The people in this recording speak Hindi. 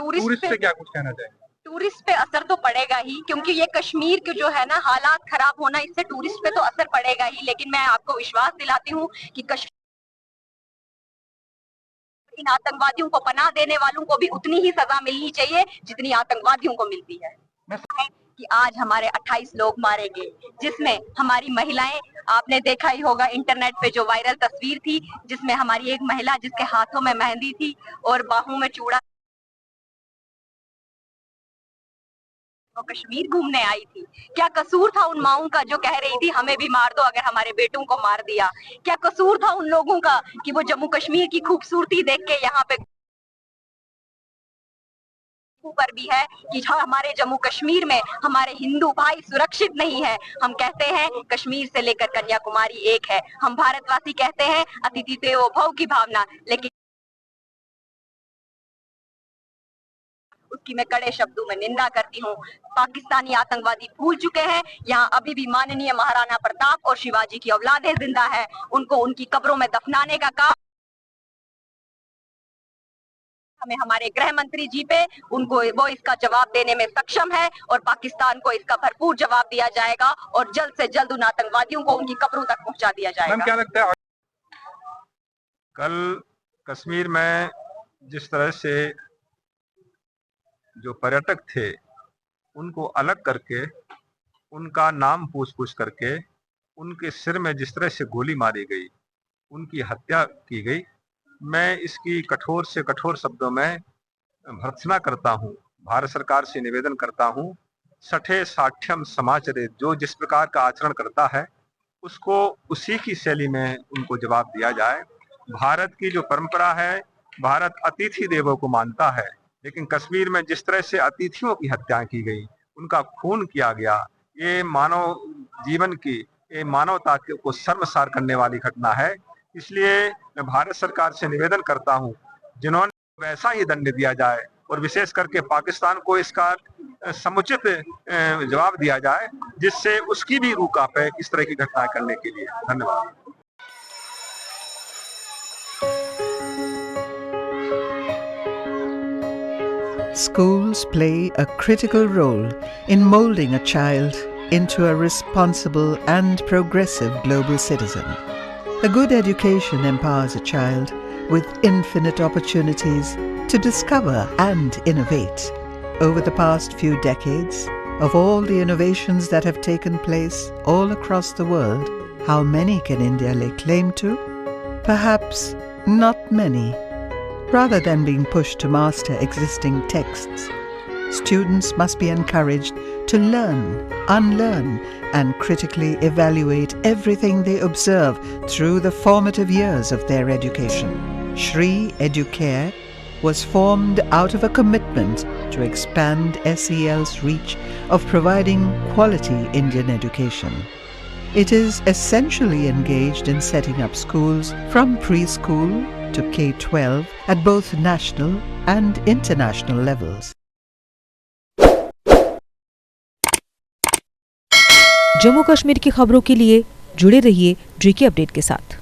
टूरिस्ट पे क्या कुछ कहना चाहिए? टूरिस्ट पे असर तो पड़ेगा ही, क्योंकि ये कश्मीर के जो है ना हालात खराब होना, इससे टूरिस्ट पे तो असर पड़ेगा ही। लेकिन मैं आपको विश्वास दिलाती हूँ कि कश्मीर इन आतंकवादियों को पनाह देने वालों को भी उतनी ही सजा मिलनी चाहिए जितनी आतंकवादियों को मिलती है। कि आज हमारे 28 लोग मारे गए, जिसमें हमारी महिलाएं, आपने देखा ही होगा इंटरनेट पे जो वायरल तस्वीर थी, जिसमें हमारी एक महिला जिसके हाथों में मेहंदी थी और बाहों में चूड़ा, वो कश्मीर घूमने आई थी। क्या कसूर था उन माओं का जो कह रही थी हमें भी मार दो अगर हमारे बेटों को मार दिया? क्या कसूर था उन लोगों का कि वो जम्मू कश्मीर की खूबसूरती देख के यहाँ पे पर भी है कि हमारे जम्मू कश्मीर में हमारे हिंदू भाई सुरक्षित नहीं है। हम कहते हैं कश्मीर से लेकर कन्याकुमारी एक है। हम भारतवासी कहते हैं अतिथि देवो भव की भावना, लेकिन उसकी मैं कड़े शब्दों में निंदा करती हूँ। पाकिस्तानी आतंकवादी भूल चुके हैं यहाँ अभी भी माननीय महाराणा प्रताप और शिवाजी की औलादें जिंदा है। उनको उनकी कब्रों में दफनाने का काम हमें हमारे गृह मंत्री जी पे उनको वो इसका जवाब देने में सक्षम है और पाकिस्तान को इसका भरपूर जवाब दिया जाएगा और जल्द से जल्द उन आतंकवादियों को उनकी कब्रों तक पहुंचा दिया जाएगा। क्या लगता है कल कश्मीर में जिस तरह से जो पर्यटक थे उनको अलग करके उनका नाम पूछ करके उनके सिर में जिस तरह से गोली मारी गई, उनकी हत्या की गई, मैं इसकी कठोर से कठोर शब्दों में भर्त्सना करता हूँ। भारत सरकार से निवेदन करता हूँ, सठे साठ्यम समाचरे, जो जिस प्रकार का आचरण करता है उसको उसी की शैली में उनको जवाब दिया जाए। भारत की जो परंपरा है, भारत अतिथि देवों को मानता है, लेकिन कश्मीर में जिस तरह से अतिथियों की हत्या की गई, उनका खून किया गया, ये मानव जीवन की, ये मानवता को शर्मसार करने वाली घटना है। इसलिए मैं भारत सरकार से निवेदन करता हूं, जिन्होंने वैसा ही दंड दिया जाए और विशेष करके पाकिस्तान को इसका समुचित जवाब दिया जाए, जिससे उसकी भी रूह कांपे इस तरह की घटनाएं करने के लिए। धन्यवाद। Schools play a critical role in molding a child into a responsible and progressive global citizen. A good education empowers a child with infinite opportunities to discover and innovate. Over the past few decades, of all the innovations that have taken place all across the world, how many can India lay claim to? Perhaps not many. Rather than being pushed to master existing texts, students must be encouraged to learn, unlearn, and critically evaluate everything they observe through the formative years of their education. Shri Educare was formed out of a commitment to expand SEL's reach of providing quality Indian education. It is essentially engaged in setting up schools from preschool to K-12 at both national and international levels. Jammu Kashmir की खबरों के लिए जुड़े रहिए JK अपडेट के साथ।